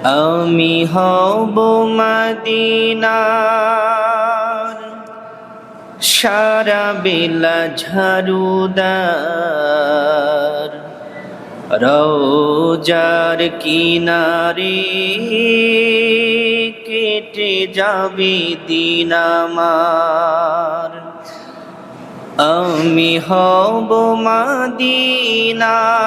আমি হব মদিনার সারা বেলা ঝাড়ুদার, রওজার কিনারে কেটে যাবে দিন আমার। আমি হব মদিনার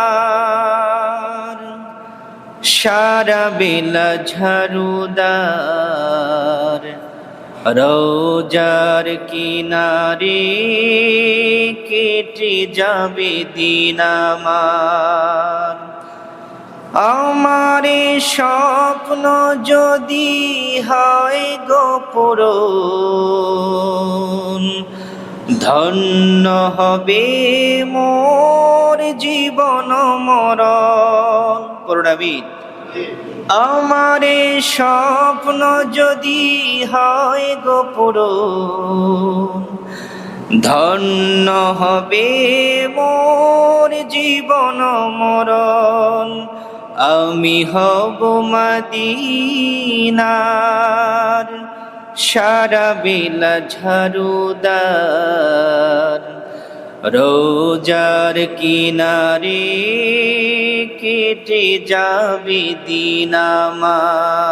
সারা বেলা ঝাড়ুদার, রওজার কিনারে কেটে যাবে দিন আমার। আমার স্বপ্ন যদি হয় গো পূরণ, ধন্য হবে মোর জীবন মরণ। করুণাবিদ, আমার স্বপ্ন যদি হয় গো পূরণ, ধন্য হবে মোর জীবন মরণ। আমি হব মদিনার সারা বেলা ঝাড়ুদার, রওজার কিনারে কেটে যাবে দিন আমার।